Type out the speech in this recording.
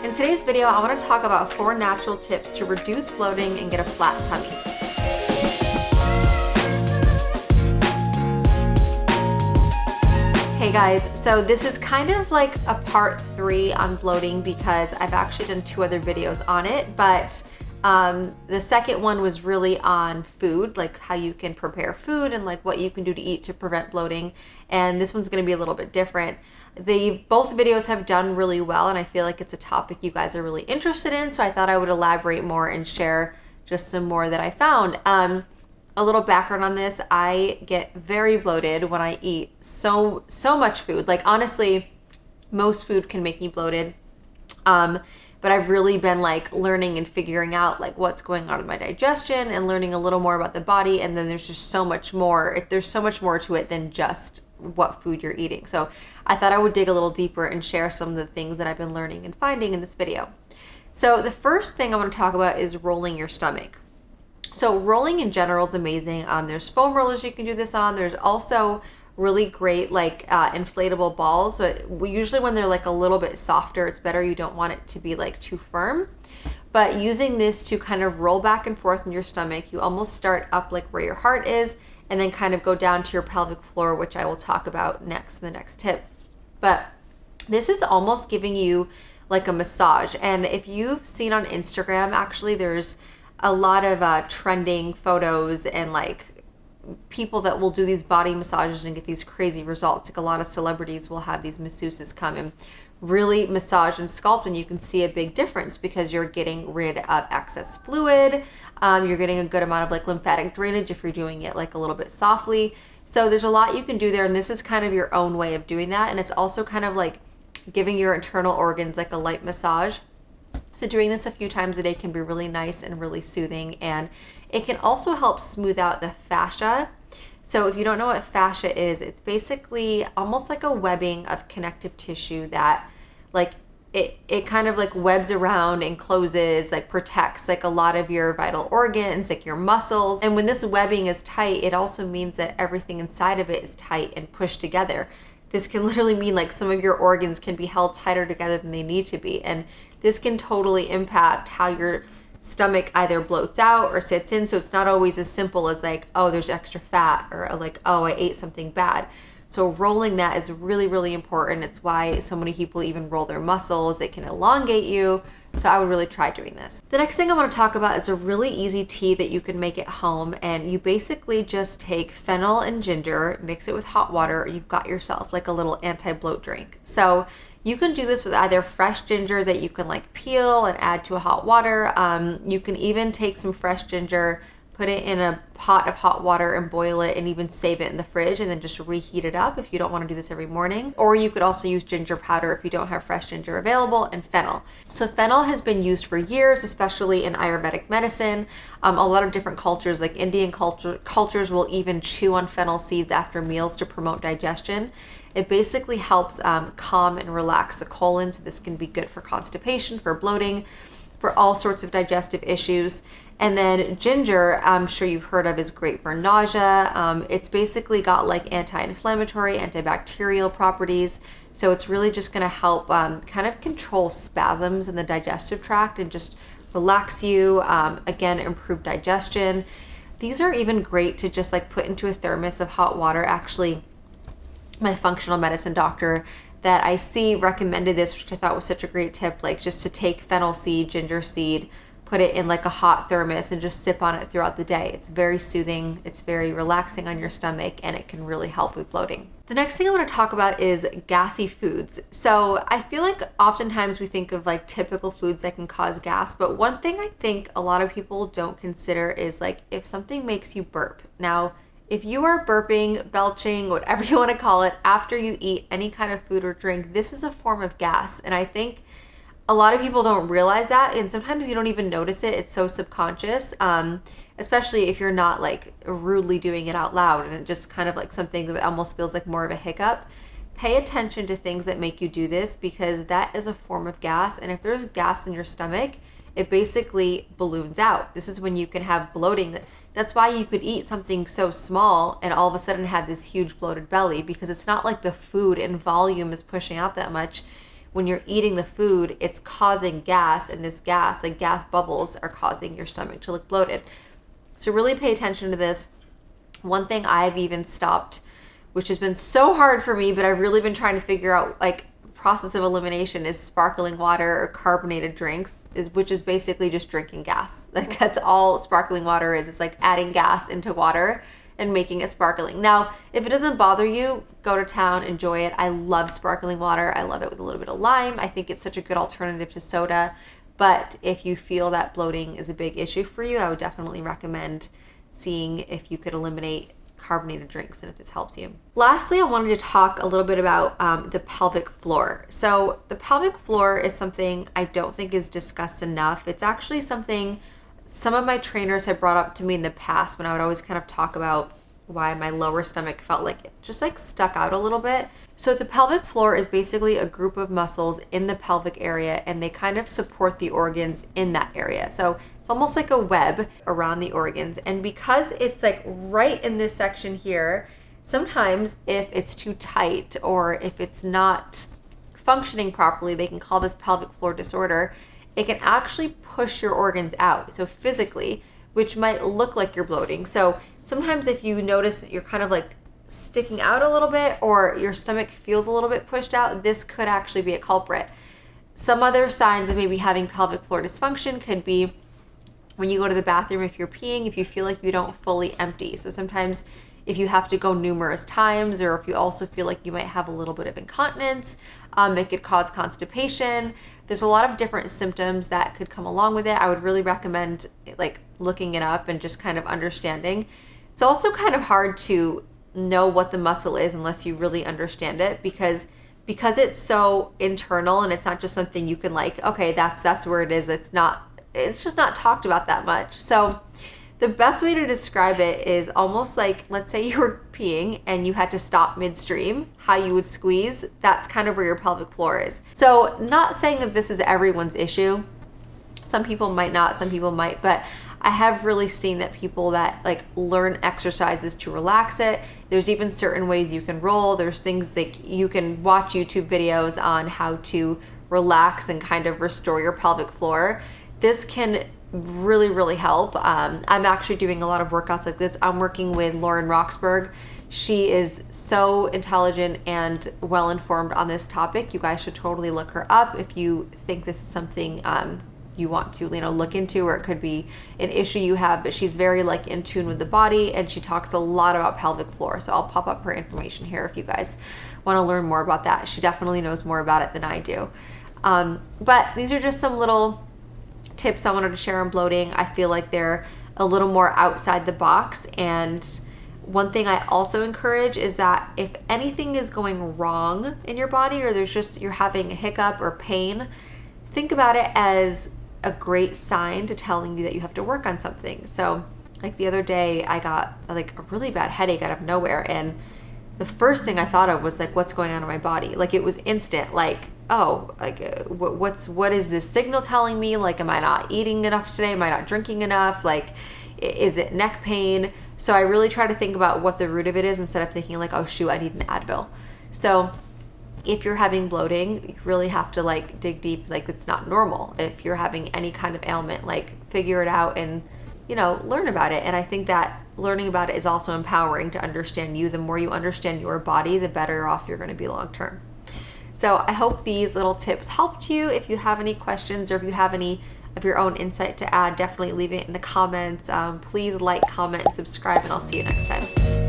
In today's video, I want to talk about 4 natural tips to reduce bloating and get a flat tummy. Hey guys, so this is kind of like a part 3 on bloating because I've actually done 2 other videos on it, but the second one was really on food, like how you can prepare food and like what you can do to eat to prevent bloating. And this one's going to be a little bit different. Both videos have done really well, and I feel like it's a topic you guys are really interested in, so I thought I would elaborate more and share just some more that I found. A little background on this: I get very bloated when I eat so much food. Like honestly, most food can make me bloated. But I've really been like learning and figuring out like what's going on with my digestion and learning a little more about the body. And then there's just so much more. There's so much more to it than just what food you're eating. So I thought I would dig a little deeper and share some of the things that I've been learning and finding in this video. So the first thing I want to talk about is rolling your stomach. So rolling in general is amazing. There's foam rollers you can do this on. There's also really great like inflatable balls, but usually when they're like a little bit softer, it's better. You don't want it to be like too firm. But using this to kind of roll back and forth in your stomach, you almost start up like where your heart is and then kind of go down to your pelvic floor, which I will talk about next in the next tip. But this is almost giving you like a massage. And if you've seen on Instagram, actually there's a lot of trending photos and like people that will do these body massages and get these crazy results. Like a lot of celebrities will have these masseuses come and really massage and sculpt, and you can see a big difference because you're getting rid of excess fluid. You're getting a good amount of like lymphatic drainage if you're doing it like a little bit softly. So there's a lot you can do there, and this is kind of your own way of doing that. And it's also kind of like giving your internal organs like a light massage. So doing this a few times a day can be really nice and really soothing, and it can also help smooth out the fascia. So if you don't know what fascia is, it's basically almost like a webbing of connective tissue that like it kind of like webs around and closes, like protects like a lot of your vital organs, like your muscles. And when this webbing is tight, it also means that everything inside of it is tight and pushed together. This can literally mean like some of your organs can be held tighter together than they need to be. And this can totally impact how your stomach either bloats out or sits in. So it's not always as simple as like, oh, there's extra fat, or like, oh, I ate something bad. So rolling that is really, really important. It's why so many people even roll their muscles. It can elongate you. So I would really try doing this. The next thing I want to talk about is a really easy tea that you can make at home. And you basically just take fennel and ginger, mix it with hot water. You've got yourself like a little anti-bloat drink. So you can do this with either fresh ginger that you can like peel and add to a hot water. You can even take some fresh ginger, put it in a pot of hot water and boil it, and even save it in the fridge and then just reheat it up if you don't want to do this every morning. Or you could also use ginger powder if you don't have fresh ginger available, and fennel. So fennel has been used for years, especially in Ayurvedic medicine. A lot of different cultures, like Indian cultures will even chew on fennel seeds after meals to promote digestion. It basically helps calm and relax the colon, so this can be good for constipation, for bloating, for all sorts of digestive issues. And then ginger, I'm sure you've heard of, is great for nausea. It's basically got like anti-inflammatory, antibacterial properties. So it's really just going to help kind of control spasms in the digestive tract and just relax you. Again, improve digestion. These are even great to just like put into a thermos of hot water. Actually, my functional medicine doctor that I see recommended this, which I thought was such a great tip, like just to take fennel seed, ginger seed, put it in like a hot thermos and just sip on it throughout the day. It's very soothing, it's very relaxing on your stomach, and it can really help with bloating. The next thing I want to talk about is gassy foods. So I feel like oftentimes we think of like typical foods that can cause gas, but one thing I think a lot of people don't consider is like if something makes you burp. Now, if you are burping, belching, whatever you want to call it, after you eat any kind of food or drink, this is a form of gas. And I think a lot of people don't realize that, and sometimes you don't even notice it. It's so subconscious, especially if you're not like rudely doing it out loud and it just kind of like something that almost feels like more of a hiccup. Pay attention to things that make you do this, because that is a form of gas. And if there's gas in your stomach, it basically balloons out. This is when you can have bloating. That's why you could eat something so small and all of a sudden have this huge bloated belly, because it's not like the food in volume is pushing out that much. when you're eating the food, it's causing gas, and this gas, like gas bubbles, are causing your stomach to look bloated. So really pay attention to this. One thing I've even stopped, which has been so hard for me, but I've really been trying to figure out, like, process of elimination, is sparkling water or carbonated drinks, which is basically just drinking gas. Like, that's all sparkling water is. It's like adding gas into water and making it sparkling. Now, if it doesn't bother you, go to town, enjoy it. I love sparkling water. I love it with a little bit of lime. I think it's such a good alternative to soda. But if you feel that bloating is a big issue for you, I would definitely recommend seeing if you could eliminate carbonated drinks and if this helps you. Lastly, I wanted to talk a little bit about the pelvic floor. So the pelvic floor is something I don't think is discussed enough. It's actually something some of my trainers have brought up to me in the past when I would always kind of talk about why my lower stomach felt like it just like stuck out a little bit. So the pelvic floor is basically a group of muscles in the pelvic area, and they kind of support the organs in that area. So it's almost like a web around the organs. And because it's like right in this section here, sometimes if it's too tight or if it's not functioning properly, they can call this pelvic floor disorder. It can actually push your organs out. So physically, which might look like you're bloating. So sometimes if you notice that you're kind of like sticking out a little bit or your stomach feels a little bit pushed out, this could actually be a culprit. Some other signs of maybe having pelvic floor dysfunction could be when you go to the bathroom, if you're peeing, if you feel like you don't fully empty. So sometimes if you have to go numerous times, or if you also feel like you might have a little bit of incontinence, it could cause constipation. There's a lot of different symptoms that could come along with it. I would really recommend like looking it up and just kind of understanding. It's also kind of hard to know what the muscle is unless you really understand it, because it's so internal and it's not just something you can like, okay, that's where it is. It's just not talked about that much. So the best way to describe it is almost like, let's say you were peeing and you had to stop midstream, how you would squeeze. That's kind of where your pelvic floor is. So not saying that this is everyone's issue. Some people might not, some people might, but I have really seen that people that like learn exercises to relax it. There's even certain ways you can roll. There's things like you can watch YouTube videos on how to relax and kind of restore your pelvic floor. This can really, really help. I'm actually doing a lot of workouts like this. I'm working with Lauren Roxburgh. She is so intelligent and well-informed on this topic. You guys should totally look her up if you think this is something you want to look into, or it could be an issue you have. But she's very like in tune with the body, and she talks a lot about pelvic floor. So I'll pop up her information here if you guys want to learn more about that. She definitely knows more about it than I do. But these are just some little tips I wanted to share on bloating. I feel like they're a little more outside the box. And one thing I also encourage is that if anything is going wrong in your body, or you're having a hiccup or pain, think about it as a great sign to telling you that you have to work on something. So like the other day I got like a really bad headache out of nowhere, and the first thing I thought of was like, what's going on in my body? Like it was instant, like, oh, like what is this signal telling me? Like, am I not eating enough today? Am I not drinking enough? Like, is it neck pain? So I really try to think about what the root of it is instead of thinking like, oh shoot, I need an Advil. So if you're having bloating, you really have to like dig deep. Like, it's not normal. If you're having any kind of ailment, like figure it out and, learn about it. And I think that learning about it is also empowering to understand you. The more you understand your body, the better off you're going to be long term. So I hope these little tips helped you. If you have any questions, or if you have any of your own insight to add, definitely leave it in the comments. Please like, comment, and subscribe, and I'll see you next time.